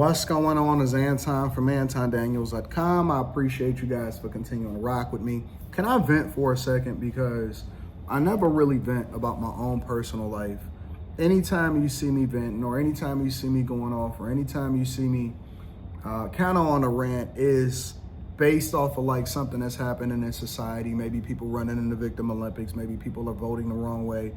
What's going on? Is Anton from antondaniels.com. I appreciate you guys for continuing to rock with me. Can I vent for a second? Because I never really vent about my own personal life. Anytime you see me venting, or anytime you see me going off, or anytime you see me kind of on a rant, is based off of like something that's happening in society. Maybe people running in the victim Olympics. Maybe people are voting the wrong way.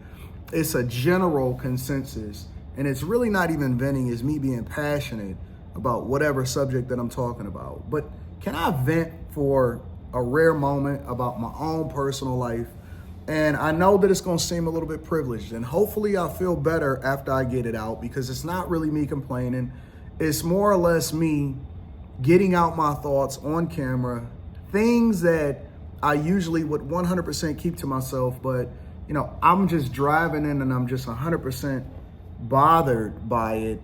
It's a general consensus. And it's really not even venting, it's me being passionate about whatever subject that I'm talking about. But can I vent for a rare moment about my own personal life? And I know that it's gonna seem a little bit privileged, and hopefully I'll feel better after I get it out, because it's not really me complaining. It's more or less me getting out my thoughts on camera, things that I usually would 100% keep to myself, but I'm just driving in and I'm just 100% bothered by it.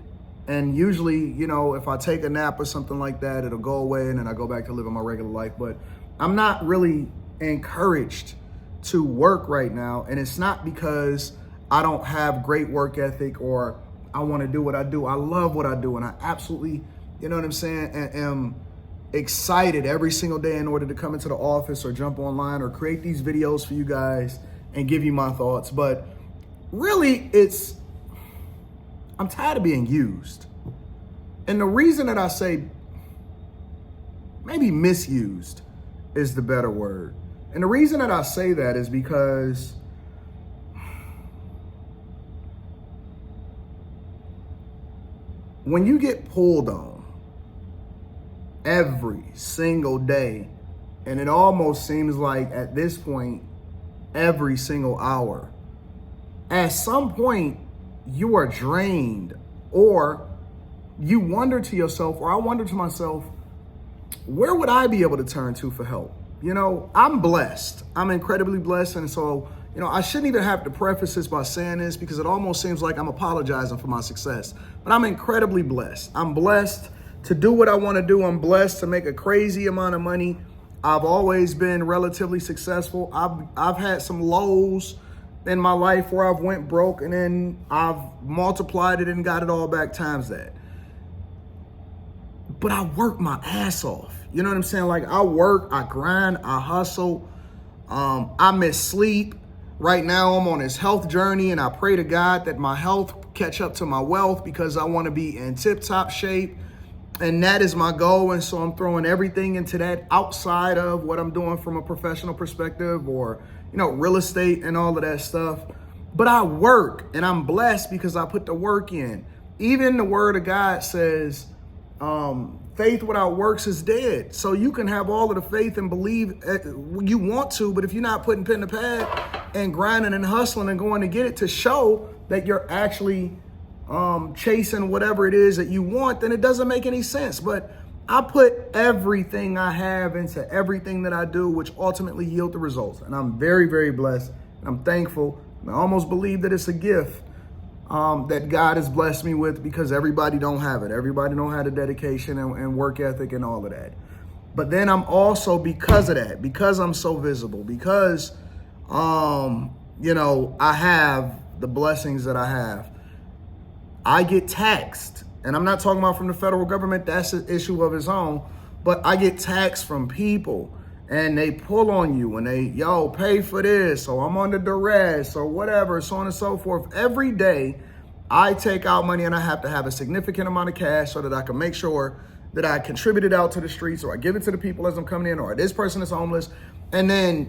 And usually, if I take a nap or something like that, it'll go away and then I go back to living my regular life. But I'm not really encouraged to work right now. And it's not because I don't have great work ethic or I want to do what I do. I love what I do. And I absolutely, am excited every single day in order to come into the office or jump online or create these videos for you guys and give you my thoughts. But really, I'm tired of being used. And the reason that I say maybe misused is the better word. And the reason that I say that is because when you get pulled on every single day, and it almost seems like at this point, every single hour, at some point, you are drained, or you wonder to yourself, or I wonder to myself, where would I be able to turn to for help? I'm blessed. I'm incredibly blessed. And so, I shouldn't even have to preface this by saying this, because it almost seems like I'm apologizing for my success, but I'm incredibly blessed. I'm blessed to do what I want to do. I'm blessed to make a crazy amount of money. I've always been relatively successful. I've had some lows in my life where I've went broke, and then I've multiplied it and got it all back times that. But I work my ass off. You know what I'm saying? Like, I work, I grind, I hustle. I miss sleep. Right now I'm on this health journey, and I pray to God that my health catch up to my wealth, because I want to be in tip-top shape. And that is my goal. And so I'm throwing everything into that outside of what I'm doing from a professional perspective, or real estate and all of that stuff. But I work, and I'm blessed because I put the work in. Even the word of God says, faith without works is dead. So you can have all of the faith and believe you want to, but if you're not putting pen to pad and grinding and hustling and going to get it to show that you're actually chasing whatever it is that you want, then it doesn't make any sense. But I put everything I have into everything that I do, which ultimately yield the results. And I'm very, very blessed. And I'm thankful. And I almost believe that it's a gift that God has blessed me with, because everybody don't have it. Everybody don't have the dedication and work ethic and all of that. But then I'm also, because of that, because I'm so visible, because, I have the blessings that I have, I get taxed. And I'm not talking about from the federal government. That's an issue of its own. But I get taxed from people, and they pull on you, and they, pay for this, or I'm under duress, or whatever, so on and so forth. Every day I take out money, and I have to have a significant amount of cash so that I can make sure that I contribute it out to the streets, or I give it to the people as I'm coming in, or this person is homeless. And then,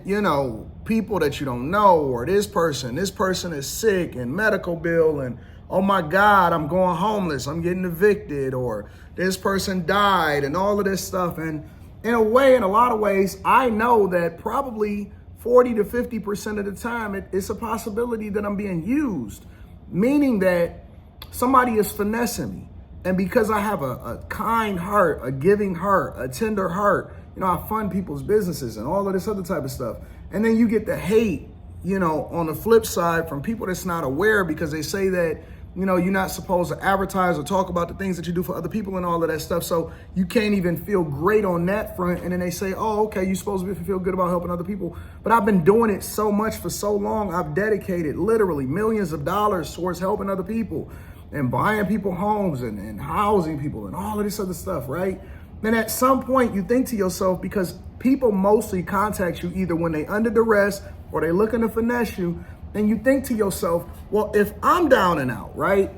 people that you don't know, or this person is sick and medical bill, and oh my God, I'm going homeless, I'm getting evicted, or this person died, and all of this stuff. And in a lot of ways, I know that probably 40 to 50% of the time, it's a possibility that I'm being used, meaning that somebody is finessing me. And because I have a kind heart, a giving heart, a tender heart, I fund people's businesses and all of this other type of stuff. And then you get the hate, on the flip side, from people that's not aware, because they say that, you're not supposed to advertise or talk about the things that you do for other people and all of that stuff. So you can't even feel great on that front. And then they say, oh, okay, you're supposed to feel good about helping other people. But I've been doing it so much for so long. I've dedicated literally millions of dollars towards helping other people. and buying people homes and housing people and all of this other stuff, right? And at some point you think to yourself, because people mostly contact you either when they under duress or they looking to finesse you, and you think to yourself, well, if I'm down and out, right?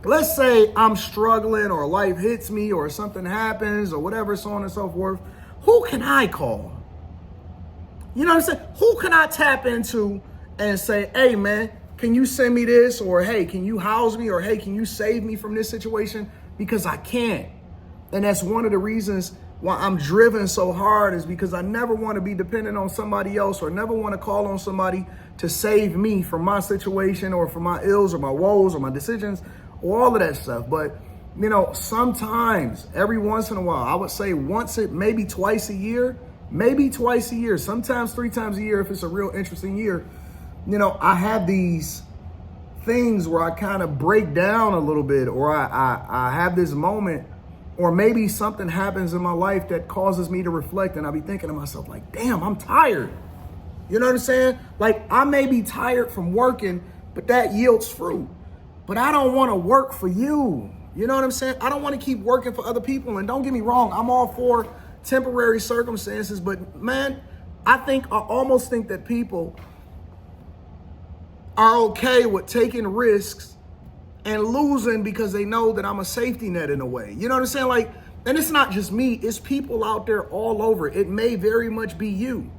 Let's say I'm struggling or life hits me or something happens or whatever, so on and so forth. Who can I call? You know what I'm saying? Who can I tap into and say, hey, man, can you send me this? Or, hey, can you house me? Or, hey, can you save me from this situation? Because I can't. And that's one of the reasons why I'm driven so hard, is because I never want to be dependent on somebody else, or never want to call on somebody to save me from my situation or from my ills or my woes or my decisions or all of that stuff. But, you know, sometimes, every once in a while, I would say maybe twice a year, sometimes 3 times a year if it's a real interesting year, you know, I have these things where I kind of break down a little bit, or I have this moment, or maybe something happens in my life that causes me to reflect, and I'll be thinking to myself like, damn, I'm tired. You know what I'm saying? Like, I may be tired from working, but that yields fruit. But I don't want to work for you. You know what I'm saying? I don't want to keep working for other people. And don't get me wrong, I'm all for temporary circumstances, but man, I almost think that people are okay with taking risks and losing because they know that I'm a safety net in a way. You know what I'm saying? Like, and it's not just me, it's people out there all over. It may very much be you.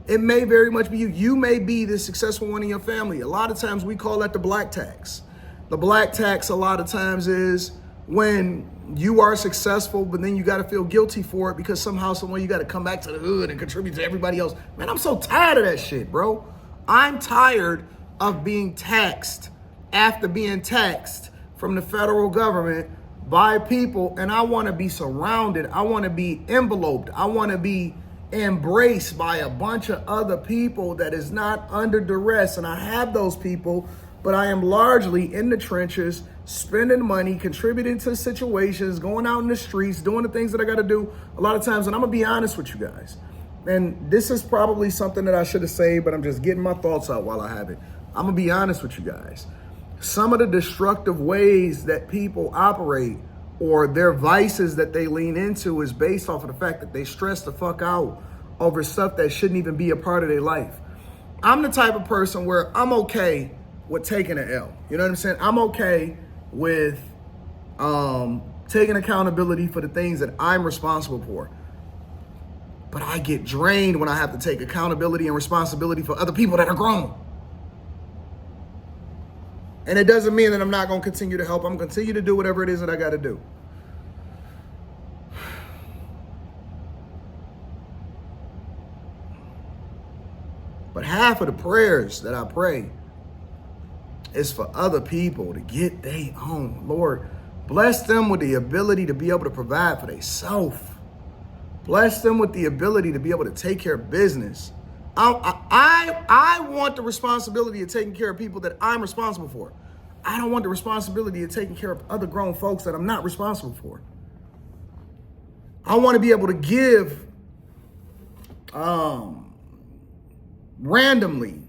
It may very much be you. You may be the successful one in your family. A lot of times we call that the black tax. The black tax a lot of times is when you are successful, but then you got to feel guilty for it because somehow, some way you got to come back to the hood and contribute to everybody else. Man, I'm so tired of that shit, bro. I'm tired of being taxed after being taxed from the federal government by people, and I want to be surrounded. I want to be enveloped. I want to be embraced by a bunch of other people that is not under duress. And I have those people, but I am largely in the trenches, spending money, contributing to situations, going out in the streets, doing the things that I got to do a lot of times. And I'm going to be honest with you guys. And this is probably something that I should have saved, but I'm just getting my thoughts out while I have it. I'm going to be honest with you guys. Some of the destructive ways that people operate, or their vices that they lean into, is based off of the fact that they stress the fuck out over stuff that shouldn't even be a part of their life. I'm the type of person where I'm okay with taking an L. You know what I'm saying? I'm okay with taking accountability for the things that I'm responsible for. But I get drained when I have to take accountability and responsibility for other people that are grown. And it doesn't mean that I'm not going to continue to help. I'm going to continue to do whatever it is that I got to do. But half of the prayers that I pray is for other people to get their own. Lord, bless them with the ability to be able to provide for themselves. Bless them with the ability to be able to take care of business. I want the responsibility of taking care of people that I'm responsible for. I don't want the responsibility of taking care of other grown folks that I'm not responsible for. I want to be able to give randomly,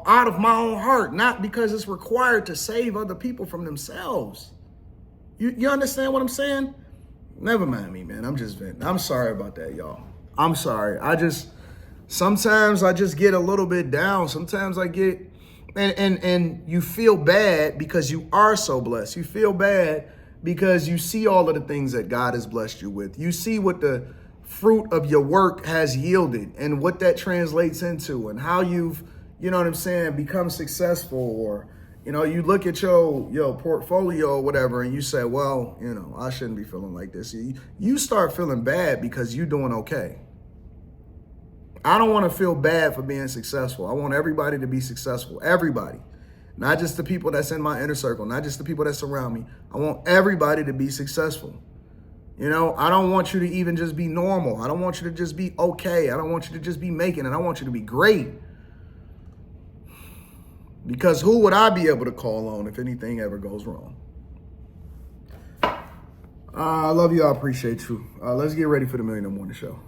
out of my own heart, not because it's required to save other people from themselves. You understand what I'm saying? Never mind me, man. I'm just venting. I'm sorry about that, y'all. I'm sorry. Sometimes I just get a little bit down. Sometimes I get, and you feel bad because you are so blessed. You feel bad because you see all of the things that God has blessed you with. You see what the fruit of your work has yielded and what that translates into, and how you've, you know what I'm saying, become successful. Or, you know, you look at your portfolio or whatever, and you say, well, you know, I shouldn't be feeling like this. You start feeling bad because you're doing okay. I don't want to feel bad for being successful. I want everybody to be successful. Everybody. Not just the people that's in my inner circle, not just the people that surround me. I want everybody to be successful. You know, I don't want you to even just be normal. I don't want you to just be okay. I don't want you to just be making it. I want you to be great. Because who would I be able to call on if anything ever goes wrong? I love you. I appreciate you. Let's get ready for the Millionaire Morning Show.